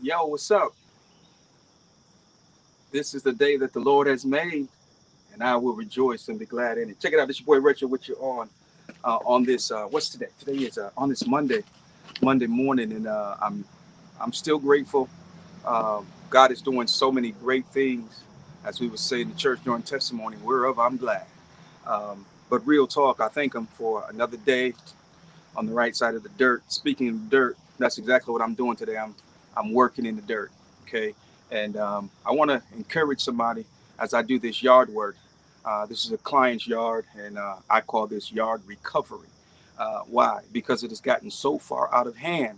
Yo, what's up? This is the day that the Lord has made, and I will rejoice and be glad in it. Check it out. This is your boy Richard with you on this. What's today? Today is on this Monday morning, and I'm still grateful. God is doing so many great things, as we would say in the church during testimony. Whereof I'm glad. But real talk, I thank Him for another day on the right side of the dirt. Speaking of dirt, that's exactly what I'm doing today. I'm working in the dirt. Okay, and I want to encourage somebody as I do this yard work. This is a client's yard, and I call this yard recovery. Why? Because it has gotten so far out of hand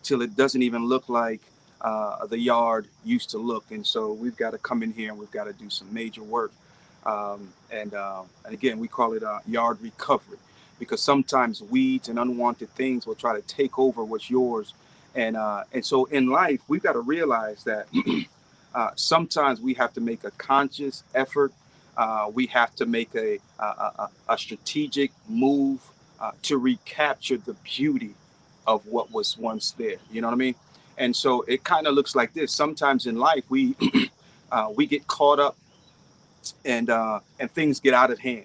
till it doesn't even look like the yard used to look. And so we've got to come in here and we've got to do some major work. And again, we call it yard recovery because sometimes weeds and unwanted things will try to take over what's yours. And so in life, we've got to realize that sometimes we have to make a conscious effort. We have to make a strategic move to recapture the beauty of what was once there. You know what I mean? And so it kind of looks like this. Sometimes in life, we get caught up and things get out of hand,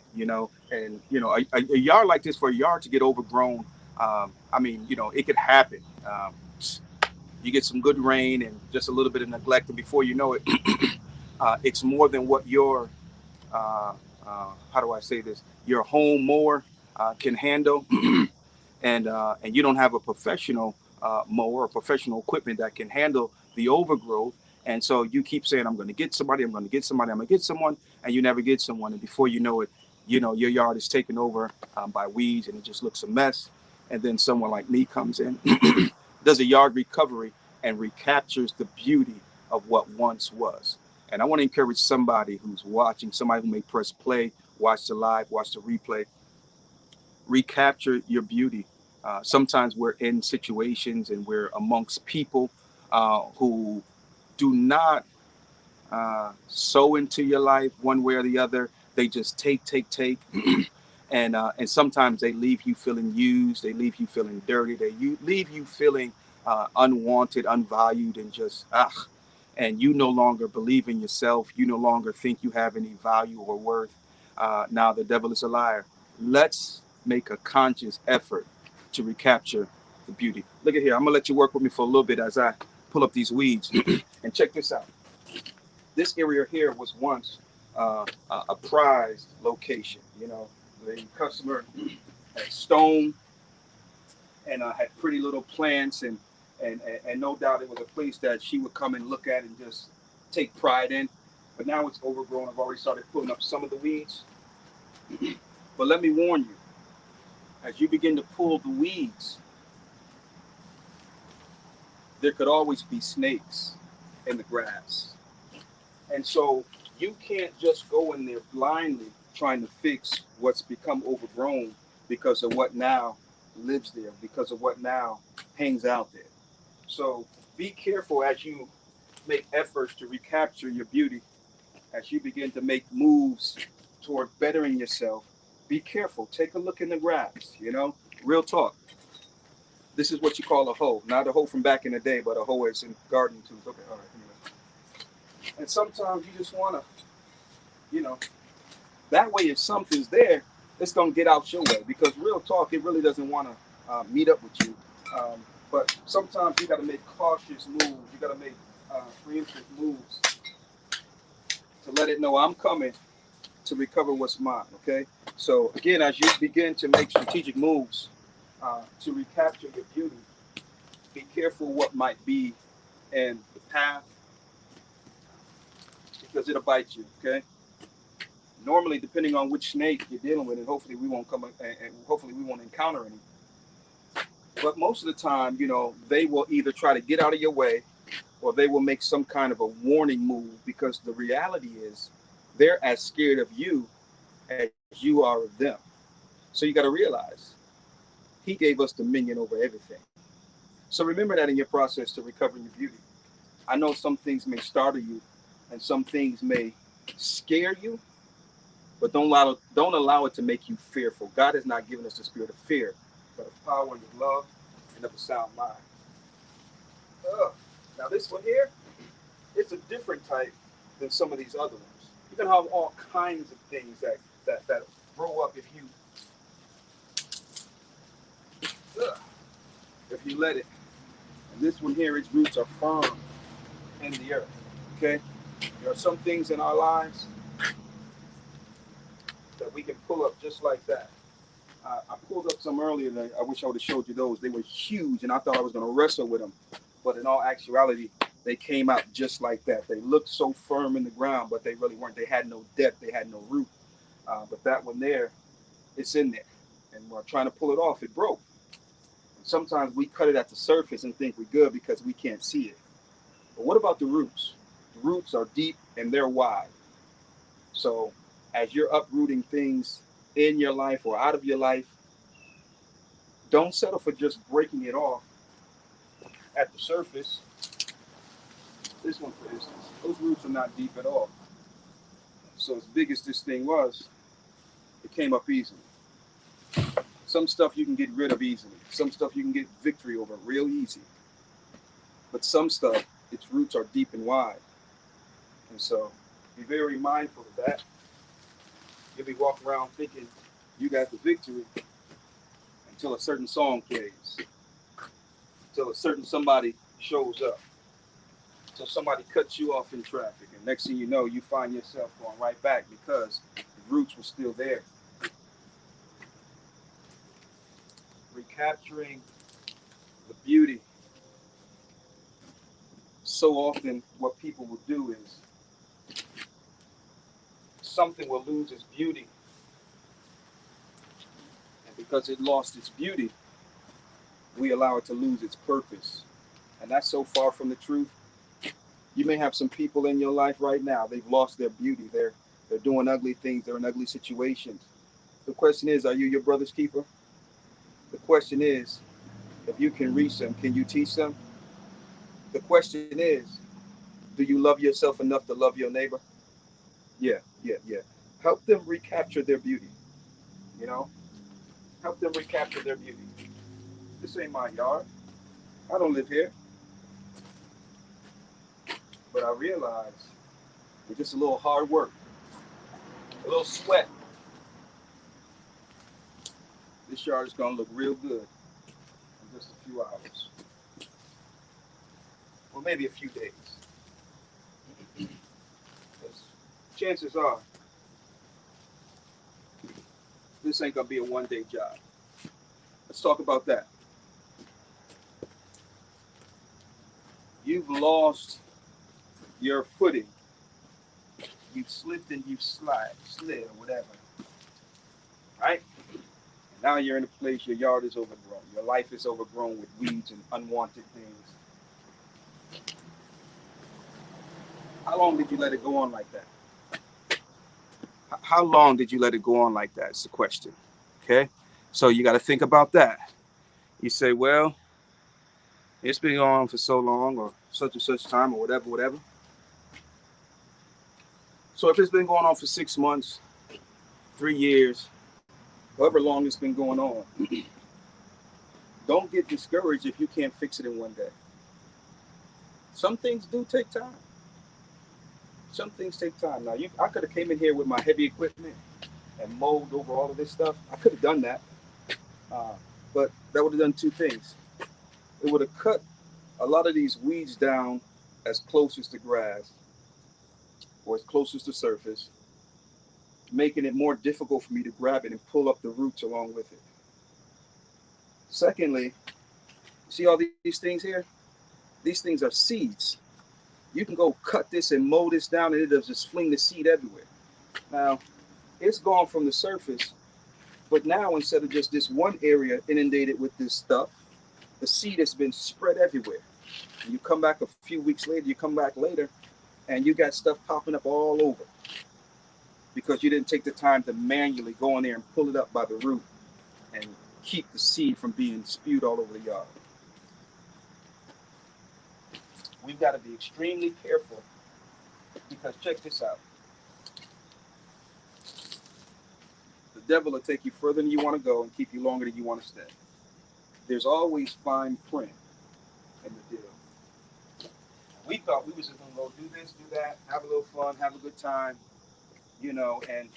and a yard like this, for a yard to get overgrown, I mean, it could happen. You get some good rain and just a little bit of neglect, and before you know it, it's more than what your how do I say this, your home mower can handle. And you don't have a professional mower or professional equipment that can handle the overgrowth. And so you keep saying, I'm going to get somebody, I'm going to get somebody, I'm going to get someone, and you never get someone. And before you know it, your yard is taken over by weeds and it just looks a mess. And then someone like me comes in, does a yard recovery and recaptures the beauty of what once was. And I want to encourage somebody who's watching, somebody who may press play, watch the live, watch the replay, recapture your beauty. Sometimes we're in situations and we're amongst people who do not sow into your life one way or the other. They just take, and sometimes they leave you feeling used. They leave you feeling dirty. Leave you feeling unwanted, unvalued, and just ah. And you no longer believe in yourself. You no longer think you have any value or worth. Now the devil is a liar. Let's make a conscious effort to recapture the beauty. Look at here. I'm gonna let you work with me for a little bit as I pull up these weeds. And check this out. This area here was once a prized location. The customer had stone and had pretty little plants, and no doubt it was a place that she would come and look at and just take pride in. But now it's overgrown. I've already started pulling up some of the weeds. But let me warn you, as you begin to pull the weeds, there could always be snakes in the grass. And so you can't just go in there blindly trying to fix what's become overgrown because of what now lives there, because of what now hangs out there. So be careful as you make efforts to recapture your beauty, as you begin to make moves toward bettering yourself. Be careful. Take a look in the grass, real talk. This is what you call a hoe. Not a hoe from back in the day, but a hoe as in gardening tools. Okay, all right. Anyway. And sometimes you just want to, that way if something's there, it's going to get out your way. Because real talk, it really doesn't want to meet up with you. But sometimes you got to make cautious moves. You got to make preemptive moves to let it know I'm coming to recover what's mine, okay? So again, as you begin to make strategic moves to recapture your beauty, be careful what might be in the path because it'll bite you, okay? Normally, depending on which snake you're dealing with, and hopefully we won't and hopefully we won't encounter any. But most of the time, they will either try to get out of your way or they will make some kind of a warning move because the reality is they're as scared of you as you are of them. So you got to realize He gave us dominion over everything. So remember that in your process to recovering your beauty. I know some things may startle you and some things may scare you, but don't allow it to make you fearful. God has not given us the spirit of fear, but of power and of love and of a sound mind. Ugh. Now this one here, it's a different type than some of these other ones. You can have all kinds of things that grow up ugh, if you let it. And this one here, its roots are firm in the earth. Okay? There are some things in our lives that we can pull up just like that. I pulled up some earlier. I wish I would have showed you those. They were huge, and I thought I was going to wrestle with them. But in all actuality, they came out just like that. They looked so firm in the ground, but they really weren't. They had no depth. They had no root. But that one there, it's in there. And we're trying to pull it off. It broke. And sometimes we cut it at the surface and think we're good because we can't see it. But what about the roots? The roots are deep and they're wide. So as you're uprooting things in your life or out of your life, don't settle for just breaking it off at the surface. This one, for instance, those roots are not deep at all. So as big as this thing was, it came up easily. Some stuff you can get rid of easily. Some stuff you can get victory over real easy. But some stuff, its roots are deep and wide. And so be very mindful of that. You'll be walking around thinking you got the victory until a certain song plays, until a certain somebody shows up, until somebody cuts you off in traffic. And next thing you know, you find yourself going right back because the roots were still there. Recapturing the beauty. So often what people will do is something will lose its beauty. And because it lost its beauty, we allow it to lose its purpose. And that's so far from the truth. You may have some people in your life right now, they've lost their beauty. They're doing ugly things, they're in ugly situations. The question is, are you your brother's keeper? The question is, if you can reach them, can you teach them? The question is, do you love yourself enough to love your neighbor? Yeah. Help them recapture their beauty. You know, help them recapture their beauty. This ain't my yard. I don't live here. But I realize with just a little hard work, a little sweat, this yard is going to look real good in just a few hours. Or maybe a few days. Because chances are, this ain't going to be a one-day job. Let's talk about that. You've lost your footing. You've slipped and you've slid or whatever. Right? And now you're in a place, your yard is overgrown. Your life is overgrown with weeds and unwanted things. How long did you let it go on like that? How long did you let it go on like that? Is the question. Okay? So you got to think about that. You say, well, it's been going on for so long or such and such time or whatever. So if it's been going on for 6 months, 3 years, however long it's been going on, don't get discouraged if you can't fix it in one day. Some things do take time. Some things take time. Now, I could have came in here with my heavy equipment and mowed over all of this stuff. I could have done that. But that would have done two things. It would have cut a lot of these weeds down as close as to grass or as close as the surface, making it more difficult for me to grab it and pull up the roots along with it. Secondly, see all these things here? These things are seeds. You can go cut this and mow this down and it'll just fling the seed everywhere. Now, it's gone from the surface, but now instead of just this one area inundated with this stuff, the seed has been spread everywhere. And you come back a few weeks later, you come back later, and you got stuff popping up all over because you didn't take the time to manually go in there and pull it up by the root and keep the seed from being spewed all over the yard. We've got to be extremely careful because check this out. The devil will take you further than you want to go and keep you longer than you want to stay. There's always fine print in the deal. we thought we was just gonna go do this, do that, have a little fun, have a good time, and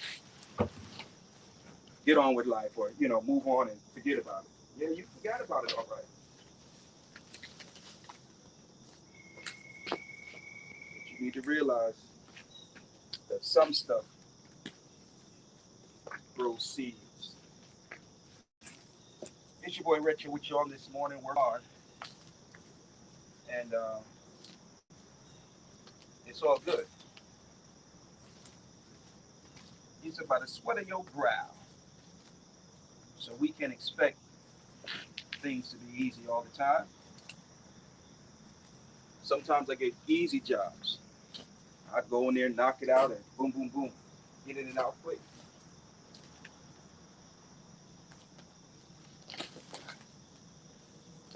get on with life, or move on and forget about it. Yeah, you forgot about it, all right. But you need to realize that some stuff grows seeds. It's your boy Richard with you on this morning. We're hard, and it's all good. It's about the sweat of your brow, so we can expect things to be easy all the time. Sometimes I get easy jobs. I go in there, knock it out, and boom, boom, boom, get in and out quick.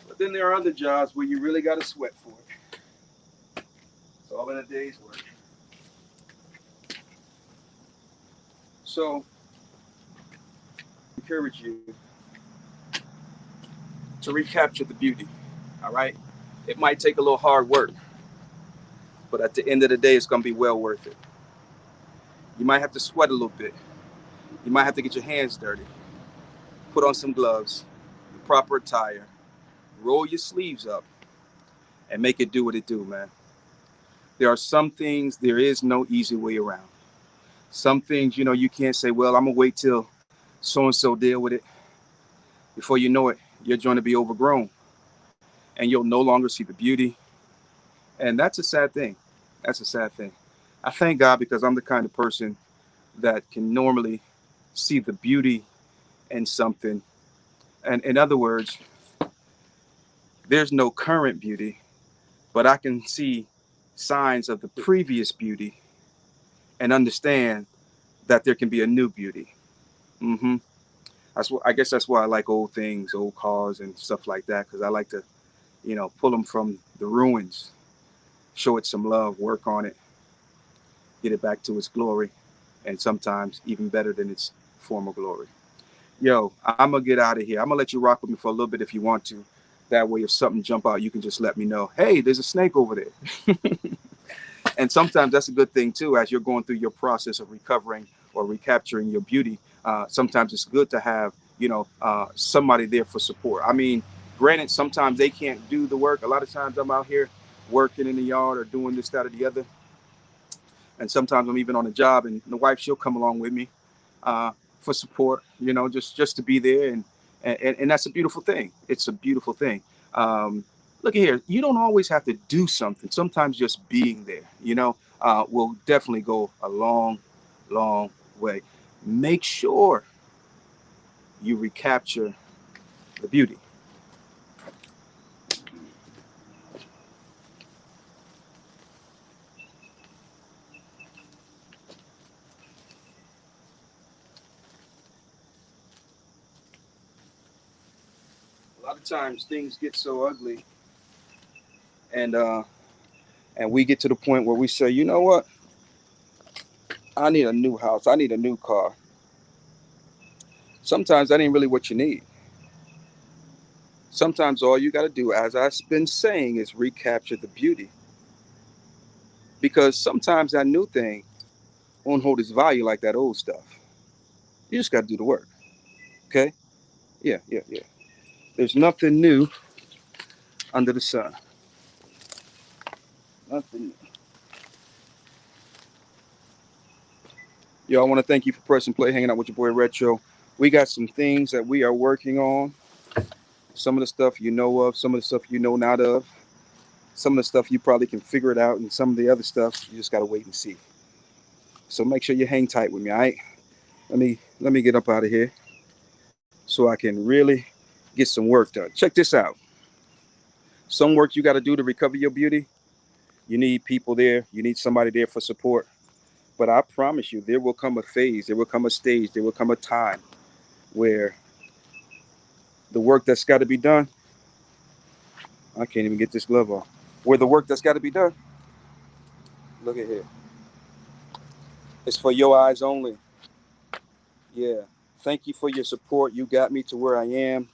But then there are other jobs where you really got to sweat for it. It's all in a day's work. So, I encourage you to recapture the beauty. All right, it might take a little hard work, but at the end of the day, it's gonna be well worth it. You might have to sweat a little bit. You might have to get your hands dirty, put on some gloves, the proper attire, roll your sleeves up, and make it do what it do, man. There are some things there is no easy way around. Some things, you can't say, well, I'm gonna wait till so and so deal with it. Before you know it, you're going to be overgrown, and you'll no longer see the beauty. And that's a sad thing. That's a sad thing. I thank God because I'm the kind of person that can normally see the beauty in something. And in other words, there's no current beauty, but I can see signs of the previous beauty and understand that there can be a new beauty. hmm I guess that's why I like old things, old cars and stuff like that, because I like to, pull them from the ruins, show it some love, work on it, get it back to its glory, and sometimes even better than its former glory. Yo, I'm gonna get out of here. I'm gonna let you rock with me for a little bit if you want to. That way, if something jump out, you can just let me know. Hey, there's a snake over there. And sometimes that's a good thing too, as you're going through your process of recovering or recapturing your beauty. Sometimes it's good to have, somebody there for support. I mean, granted, sometimes they can't do the work. A lot of times I'm out here working in the yard or doing this, that, or the other. And sometimes I'm even on a job, and the wife, she'll come along with me uh, for support, just to be there. And that's a beautiful thing. It's a beautiful thing. Um, Look at here. You don't always have to do something. Sometimes just being there, will definitely go a long, long way. Make sure you recapture the beauty. A lot of times things get so ugly, and we get to the point where we say, you know what? I need a new house. I need a new car. Sometimes that ain't really what you need. Sometimes all you got to do, as I've been saying, is recapture the beauty. Because sometimes that new thing won't hold its value like that old stuff. You just got to do the work. Okay? Yeah, yeah, yeah. There's nothing new under the sun. Nothing new. Yo, I want to thank you for pressing play, hanging out with your boy Retro. We got some things that we are working on. Some of the stuff you know of, some of the stuff you know not of. Some of the stuff you probably can figure it out, and some of the other stuff you just got to wait and see. So make sure you hang tight with me, all right? Let me get up out of here so I can really get some work done. Check this out. Some work you got to do to recover your beauty. You need people there. You need somebody there for support. But I promise you, there will come a phase, there will come a stage, there will come a time where the work that's got to be done, I can't even get this glove off. Where the work that's got to be done, look at here. It's for your eyes only. Yeah. Thank you for your support. You got me to where I am.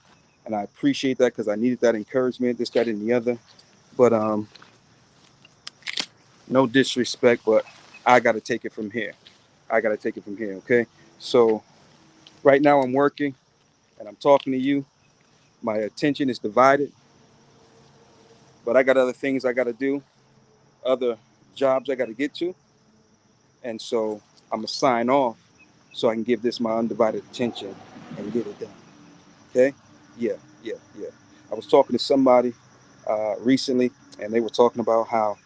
And I appreciate that because I needed that encouragement, this, that, and the other. But No disrespect, but I got to take it from here. I got to take it from here. Okay. So right now I'm working and I'm talking to you. My attention is divided, but I got other things I got to do, other jobs I got to get to. And so I'm going to sign off so I can give this my undivided attention and get it done. Okay? Yeah, yeah, yeah. I was talking to somebody recently, and they were talking about how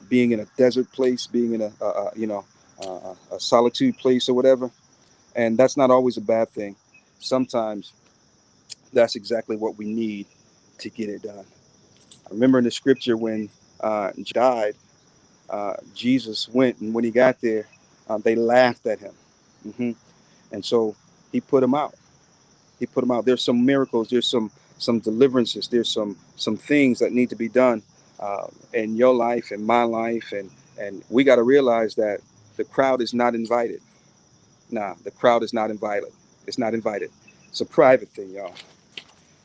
being in a desert place, being in a solitude place or whatever, and that's not always a bad thing. Sometimes that's exactly what we need to get it done. I remember in the scripture when died, Jesus went, and when he got there, they laughed at him, hmm and so he put him out. He put them out. There's some miracles. There's some deliverances. There's some things that need to be done in your life and my life, and we got to realize that the crowd is not invited. Nah, the crowd is not invited. It's not invited. It's a private thing, y'all.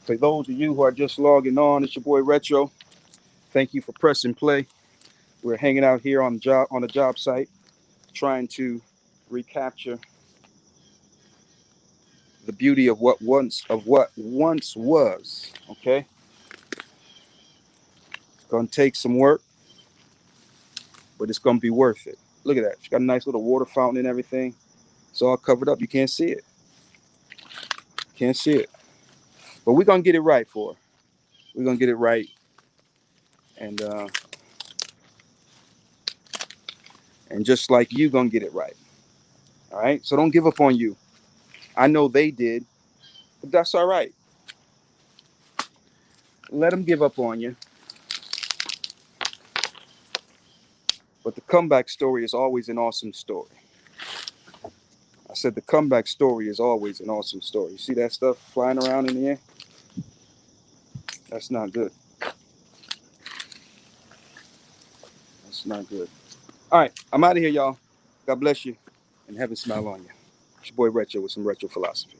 For those of you who are just logging on, it's your boy Retro. Thank you for pressing play. We're hanging out here on the job site, trying to recapture the beauty of what once was. Okay, it's gonna take some work, but it's gonna be worth it. Look at that. She got a nice little water fountain and everything. It's all covered up. You can't see it. Can't see it. But we're gonna get it right for her. We're gonna get it right, and just like you gonna get it right. All right. So don't give up on you. I know they did, but that's all right. Let them give up on you. But the comeback story is always an awesome story. I said the comeback story is always an awesome story. You see that stuff flying around in the air? That's not good. That's not good. All right, I'm out of here, y'all. God bless you, and heaven smile on you. It's your boy Retro with some retro philosophy.